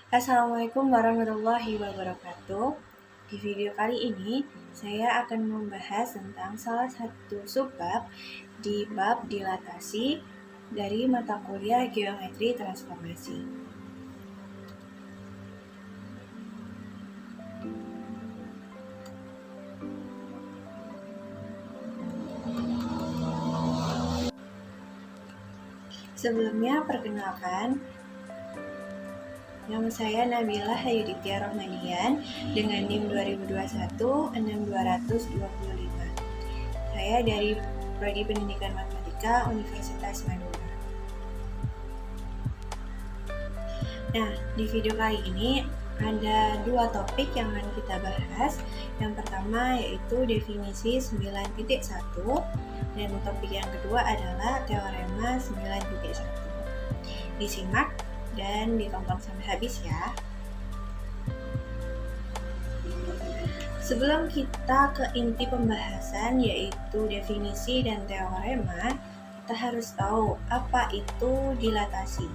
Assalamualaikum warahmatullahi wabarakatuh. Di video kali ini, saya akan membahas tentang salah satu subbab di bab dilatasi dari mata kuliah Geometri Transformasi. Sebelumnya, perkenalkan, nama saya Nabila Hayuditya Rohmanian dengan NIM 2021-6225. Saya dari Prodi Pendidikan Matematika Universitas Madura. Nah, di video kali ini ada dua topik yang akan kita bahas. Yang pertama yaitu definisi 9.1 dan topik yang kedua adalah teorema 9.1. Disimak dan ditonton sampai habis ya. Sebelum kita ke inti pembahasan yaitu definisi dan teorema, kita harus tahu apa itu dilatasi.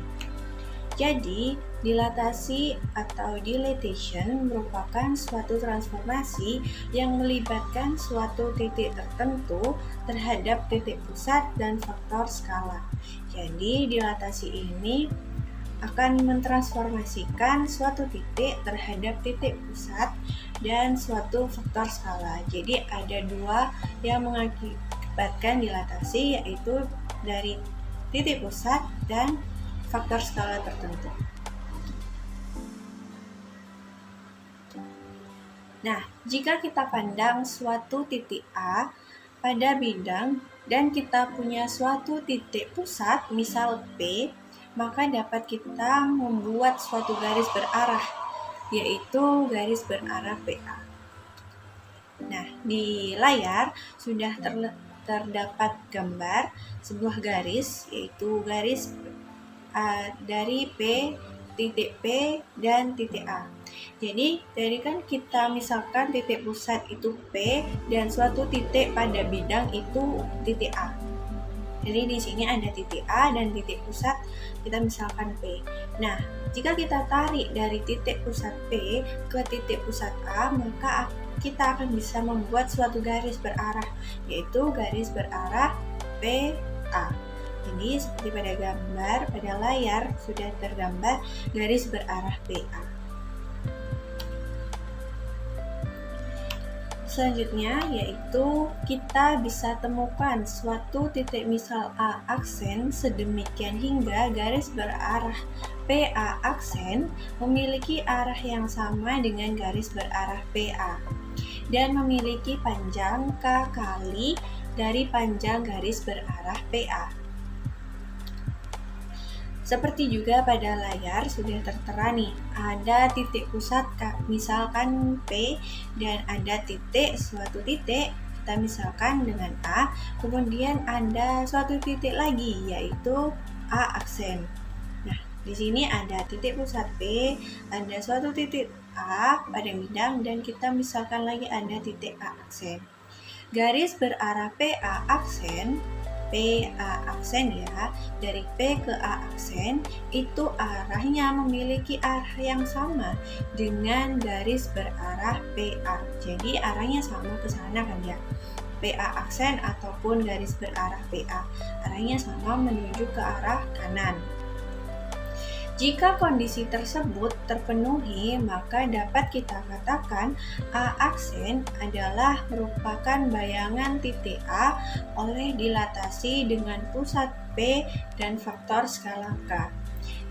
Jadi, dilatasi atau dilatation merupakan suatu transformasi yang melibatkan suatu titik tertentu terhadap titik pusat dan faktor skala. Jadi, dilatasi ini akan mentransformasikan suatu titik terhadap titik pusat dan suatu faktor skala. Jadi ada dua yang mengakibatkan dilatasi, yaitu dari titik pusat dan faktor skala tertentu. Nah, jika kita pandang suatu titik A pada bidang dan kita punya suatu titik pusat, misal P, maka dapat kita membuat suatu garis berarah, yaitu garis berarah PA. Nah, di layar sudah terdapat gambar sebuah garis, yaitu garis dari P, titik P, dan titik A. Jadi, kan kita misalkan titik pusat itu P dan suatu titik pada bidang itu titik A. Jadi di sini ada titik A dan titik pusat kita misalkan P. Nah, jika kita tarik dari titik pusat P ke titik pusat A, maka kita akan bisa membuat suatu garis berarah, yaitu garis berarah PA. Jadi seperti pada gambar, pada layar sudah tergambar garis berarah PA. Selanjutnya yaitu kita bisa temukan suatu titik misal A aksen sedemikian hingga garis berarah PA aksen memiliki arah yang sama dengan garis berarah PA dan memiliki panjang K kali dari panjang garis berarah PA. Seperti juga pada layar sudah tertera nih, ada titik pusat misalkan P dan ada suatu titik kita misalkan dengan A, kemudian ada suatu titik lagi yaitu A aksen. Nah, di sini ada titik pusat P, ada suatu titik A pada bidang dan kita misalkan lagi ada titik A aksen. Garis berarah PA aksen ya, dari P ke A aksen itu arahnya memiliki arah yang sama dengan garis berarah PA. Jadi arahnya sama ke sana kan ya. PA aksen ataupun garis berarah PA arahnya sama menuju ke arah kanan. Jika kondisi tersebut terpenuhi, maka dapat kita katakan A aksen adalah merupakan bayangan titik A oleh dilatasi dengan pusat P dan faktor skala K.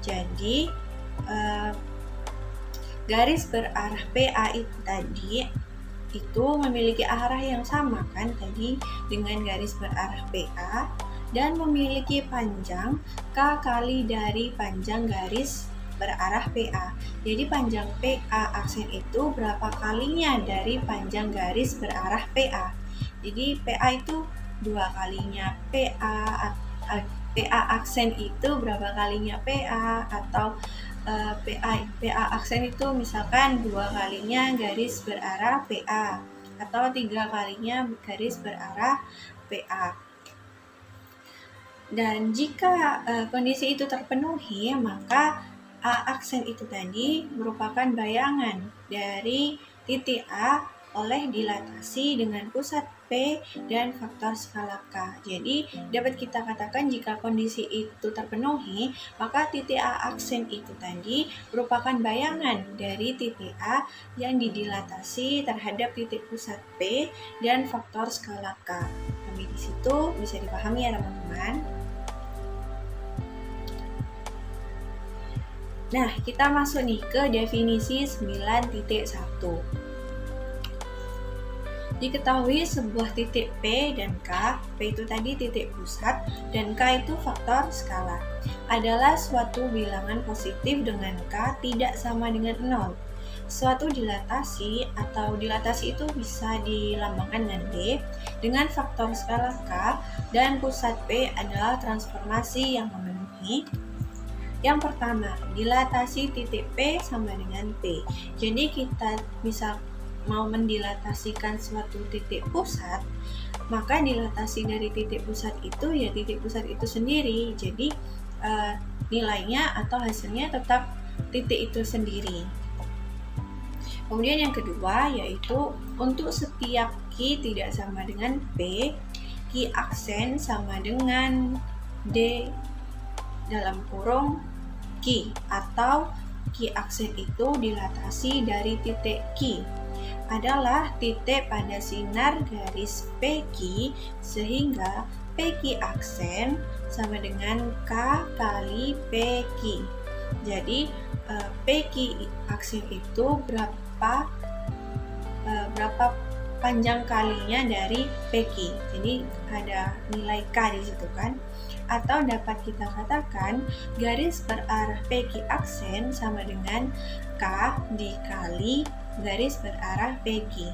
Jadi, garis berarah PA itu tadi itu memiliki arah yang sama kan tadi dengan garis berarah PA dan memiliki panjang K kali dari panjang garis berarah PA. Jadi panjang PA aksen itu berapa kalinya dari panjang garis berarah PA. Jadi PA itu 2 kalinya PA aksen itu berapa kalinya PA, atau PA aksen itu misalkan 2 kalinya garis berarah PA atau 3 kalinya garis berarah PA. Dan jika kondisi itu terpenuhi, maka aksen itu tadi merupakan bayangan dari titik A oleh dilatasi dengan pusat P dan faktor skala K. Jadi dapat kita katakan jika kondisi itu terpenuhi, maka titik A aksen itu tadi merupakan bayangan dari titik A yang didilatasi terhadap titik pusat P dan faktor skala K. Sampai di situ bisa dipahami ya teman-teman. Nah, kita masuk nih ke definisi 9.1. Diketahui sebuah titik P dan K, P itu tadi titik pusat dan K itu faktor skala, adalah suatu bilangan positif dengan K tidak sama dengan 0. Suatu dilatasi atau dilatasi itu bisa dilambangkan dengan D dengan faktor skala K dan pusat P adalah transformasi yang memenuhi. Yang pertama, dilatasi titik P sama dengan P. Jadi kita bisa mau mendilatasikan suatu titik pusat, maka dilatasi dari titik pusat itu ya titik pusat itu sendiri. Jadi nilainya atau hasilnya tetap titik itu sendiri. Kemudian yang kedua yaitu untuk setiap Q tidak sama dengan P, Q aksen sama dengan D dalam kurung Q, atau Q aksen itu dilatasi dari titik Q adalah titik pada sinar garis PQ, sehingga PQ aksen sama dengan K kali PQ. Jadi PQ aksen itu berapa panjang kalinya dari PQ. Jadi ada nilai K di situ kan. Atau dapat kita katakan garis berarah PQ aksen sama dengan K dikali garis berarah PQ.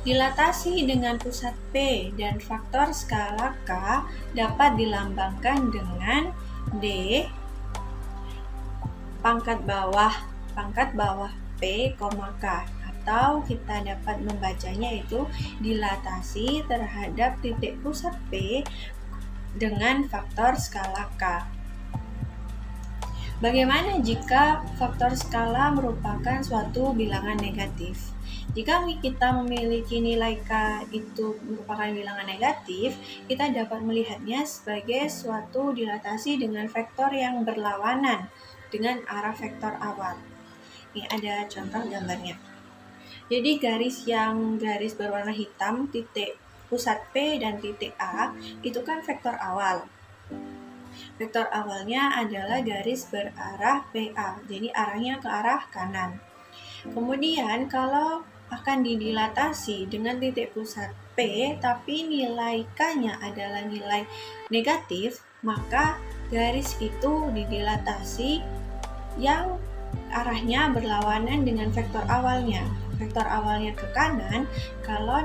Dilatasi dengan pusat P dan faktor skala K dapat dilambangkan dengan D pangkat bawah P, K, atau kita dapat membacanya itu dilatasi terhadap titik pusat P dengan faktor skala K. Bagaimana jika faktor skala merupakan suatu bilangan negatif? Jika kita memiliki nilai K itu merupakan bilangan negatif, kita dapat melihatnya sebagai suatu dilatasi dengan vektor yang berlawanan dengan arah vektor awal. Ini ada contoh gambarnya. Jadi garis berwarna hitam, titik pusat P dan titik A, itu kan vektor awal. Vektor awalnya adalah garis berarah PA, jadi arahnya ke arah kanan. Kemudian kalau akan didilatasi dengan titik pusat P, tapi nilai K-nya adalah nilai negatif, maka garis itu didilatasi yang arahnya berlawanan dengan vektor awalnya. Vektor awalnya ke kanan, kalau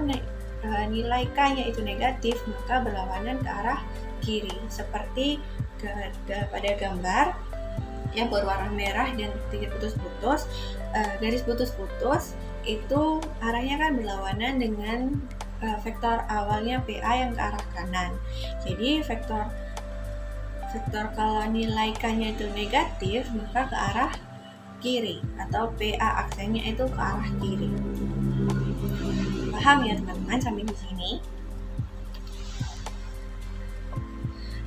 nilai K-nya itu negatif, maka berlawanan ke arah kiri. Seperti pada gambar yang berwarna merah dan titik putus-putus, garis putus-putus itu arahnya kan berlawanan dengan vektor awalnya PA yang ke arah kanan. Jadi vektor kalau nilai K-nya itu negatif, maka ke arah kiri atau PA aksennya itu ke arah kiri. Paham ya teman-teman sampai di sini?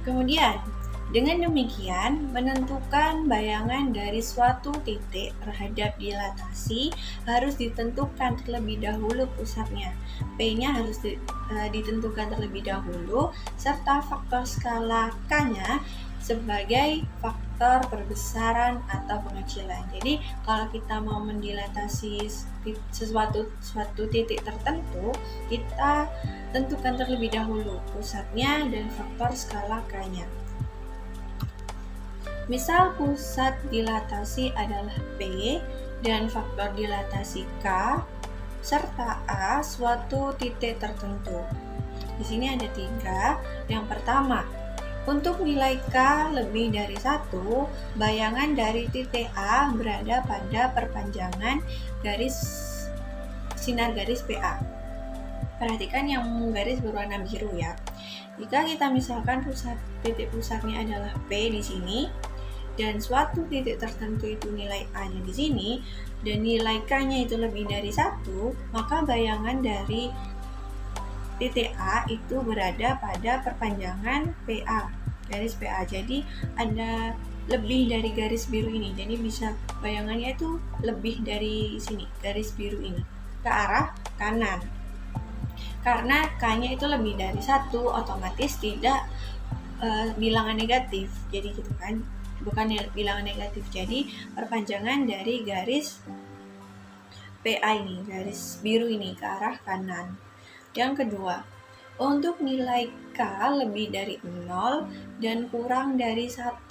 Kemudian dengan demikian, menentukan bayangan dari suatu titik terhadap dilatasi harus ditentukan terlebih dahulu pusatnya. P-nya harus ditentukan terlebih dahulu, serta faktor skala K-nya sebagai faktor perbesaran atau pengecilan. Jadi, kalau kita mau mendilatasi suatu titik tertentu, kita tentukan terlebih dahulu pusatnya dan faktor skala K-nya. Misal pusat dilatasi adalah P dan faktor dilatasi K serta A suatu titik tertentu. Di sini ada 3. Yang pertama, untuk nilai K lebih dari 1, bayangan dari titik A berada pada perpanjangan sinar garis PA. Perhatikan yang garis berwarna biru ya. Jika kita misalkan titik pusatnya adalah P di sini, dan suatu titik tertentu itu nilai A-nya di sini, dan nilai K-nya itu lebih dari 1, maka bayangan dari titik A itu berada pada perpanjangan PA, garis PA. Jadi ada lebih dari garis biru ini, jadi bisa bayangannya itu lebih dari sini, garis biru ini, ke arah kanan. Karena K-nya itu lebih dari 1, otomatis tidak bilangan negatif, jadi gitu kan, bukan bilangan negatif. Jadi perpanjangan dari garis PA ini, garis biru ini, ke arah kanan. Yang kedua, untuk nilai K lebih dari 0 dan kurang dari 1,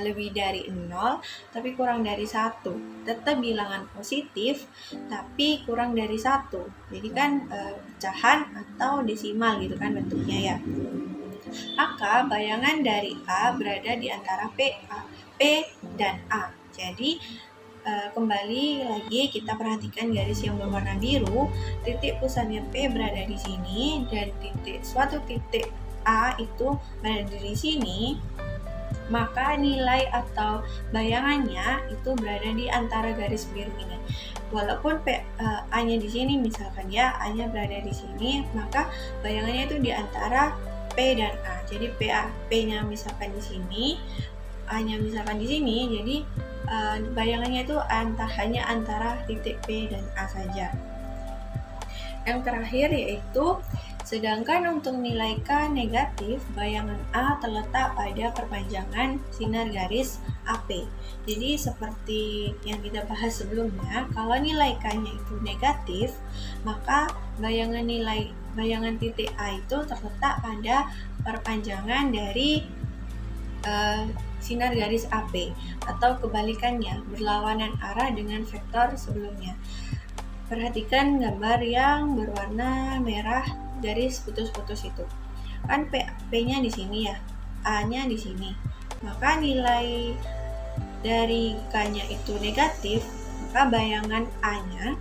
lebih dari 0 tapi kurang dari 1, tetap bilangan positif tapi kurang dari 1. Jadi kan pecahan atau desimal gitu kan bentuknya ya. Maka bayangan dari A berada di antara P dan A. Jadi kembali lagi kita perhatikan garis yang berwarna biru, titik pusatnya P berada di sini dan suatu titik A itu berada di sini, maka nilai atau bayangannya itu berada di antara garis biru ini. Walaupun A-nya di sini misalkan ya, A-nya berada di sini, maka bayangannya itu di antara P dan A. Jadi P-nya misalkan di sini, A-nya misalkan di sini, jadi bayangannya itu hanya antara titik P dan A saja. Yang terakhir yaitu, sedangkan untuk nilai K negatif, bayangan A terletak pada perpanjangan sinar garis AP. Jadi seperti yang kita bahas sebelumnya, kalau nilai K-nya itu negatif, maka bayangan titik A itu terletak pada perpanjangan dari sinar garis AP, atau kebalikannya, berlawanan arah dengan vektor sebelumnya. Perhatikan gambar yang berwarna merah, garis putus-putus itu. Kan P-nya di sini ya, A-nya di sini. Maka nilai dari K-nya itu negatif, maka bayangan A-nya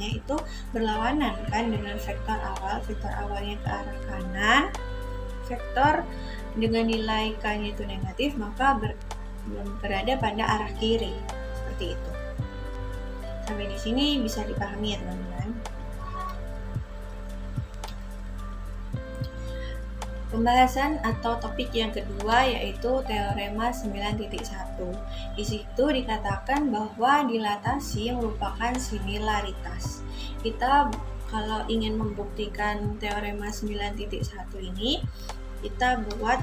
itu berlawanan kan dengan vektor awal. Vektor awalnya ke arah kanan, vektor dengan nilai K-nya itu negatif, maka berada pada arah kiri, seperti itu. Sampai di sini bisa dipahami ya teman-teman. Pembahasan atau topik yang kedua yaitu teorema 9.1. Di situ dikatakan bahwa dilatasi merupakan similaritas. Kita kalau ingin membuktikan teorema 9.1 ini, kita buat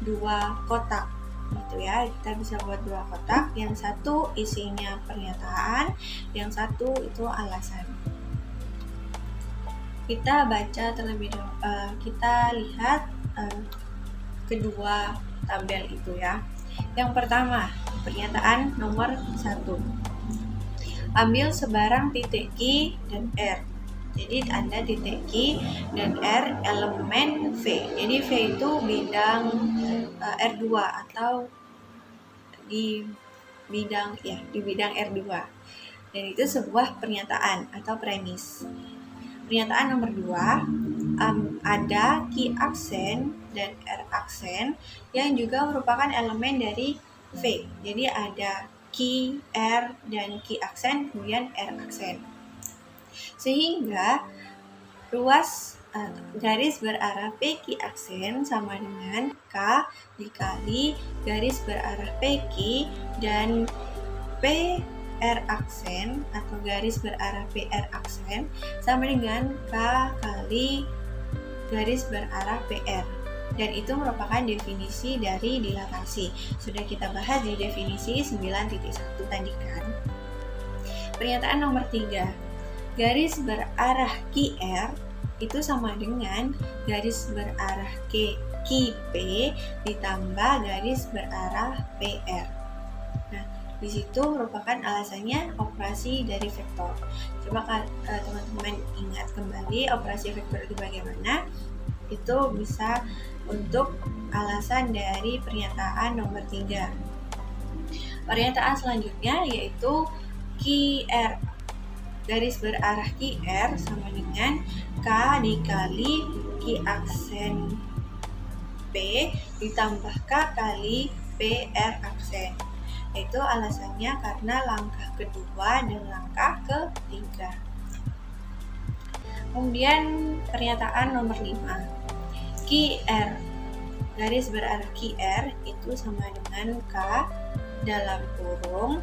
dua kotak gitu ya. Kita bisa buat dua kotak, yang satu isinya pernyataan, yang satu itu alasan. Kita baca terlebih dahulu, kita lihat kedua tabel itu ya. Yang pertama, pernyataan nomor 1. Ambil sebarang titik Q dan R. Jadi ada titik Q dan R elemen V. Jadi V itu bidang R2 atau di bidang R2. Dan itu sebuah pernyataan atau premis. Pernyataan nomor 2, ada Q aksen dan R aksen yang juga merupakan elemen dari V. Jadi ada Q, R, dan Q aksen, kemudian R aksen. Sehingga ruas garis berarah PQ aksen sama dengan K dikali garis berarah PQ dan PR aksen atau garis berarah PR aksen sama dengan K kali garis berarah PR. Dan itu merupakan definisi dari dilatasi. Sudah kita bahas di definisi 9.1 tadi kan. Pernyataan nomor 3. Garis berarah QR itu sama dengan garis berarah QP ditambah garis berarah PR. Nah, di situ merupakan alasannya operasi dari vektor. Coba teman-teman ingat kembali operasi vektor itu bagaimana? Itu bisa untuk alasan dari pernyataan nomor 3. Pernyataan selanjutnya yaitu QR garis berarah QR sama dengan K dikali Q aksen P ditambah K kali PR aksen. Itu alasannya karena langkah kedua dan langkah ketiga. Kemudian pernyataan nomor 5. QR garis berarah QR itu sama dengan K dalam kurung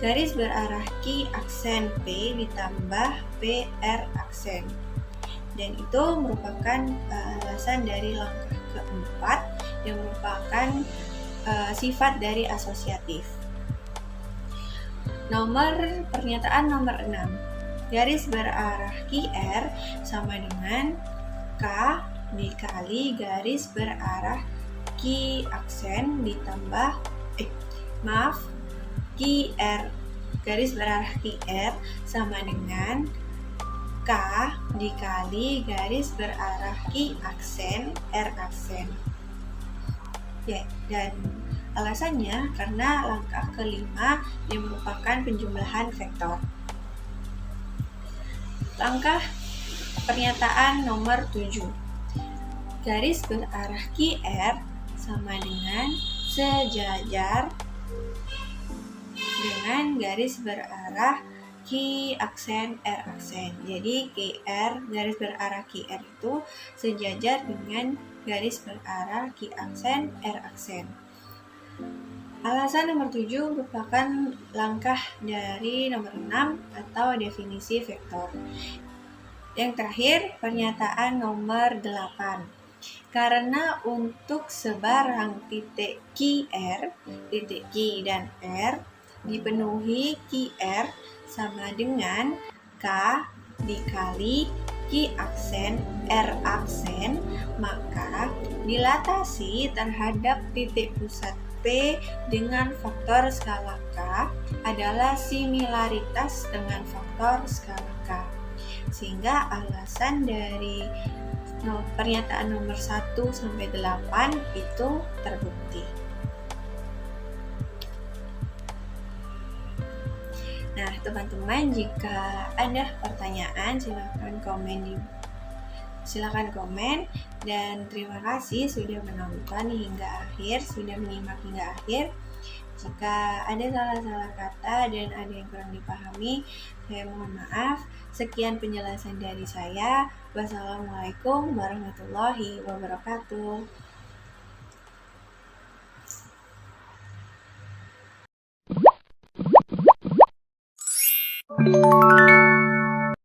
garis berarah Q aksen P ditambah PR aksen. Dan itu merupakan alasan dari langkah keempat yang merupakan sifat dari asosiatif. Pernyataan nomor 6. Garis berarah QR sama dengan K dikali garis berarah Q aksen ditambah QR garis berarah QR sama dengan K dikali garis berarah Q aksen R aksen. Ya, dan alasannya karena langkah kelima yang merupakan penjumlahan vektor. Langkah pernyataan nomor 7. Garis berarah QR sama dengan sejajar dengan garis berarah Q aksen R aksen. Jadi QR garis berarah QR itu sejajar dengan garis berarah Q aksen R aksen. Alasan nomor 7 merupakan langkah dari nomor 6 atau definisi vektor. Yang terakhir, pernyataan nomor 8. Karena untuk sebarang titik QR, titik Q dan R dipenuhi QR sama dengan K dikali Q aksen R aksen, maka dilatasi terhadap titik pusat P dengan faktor skala K adalah similaritas dengan faktor skala K. Sehingga alasan dari pernyataan nomor 1 sampai 8 itu terbukti. Nah, teman-teman, jika ada pertanyaan silakan komen, dan terima kasih sudah menonton hingga akhir, sudah menyimak hingga akhir. Jika ada salah-salah kata dan ada yang kurang dipahami, saya mohon maaf. Sekian penjelasan dari saya. Wassalamualaikum warahmatullahi wabarakatuh.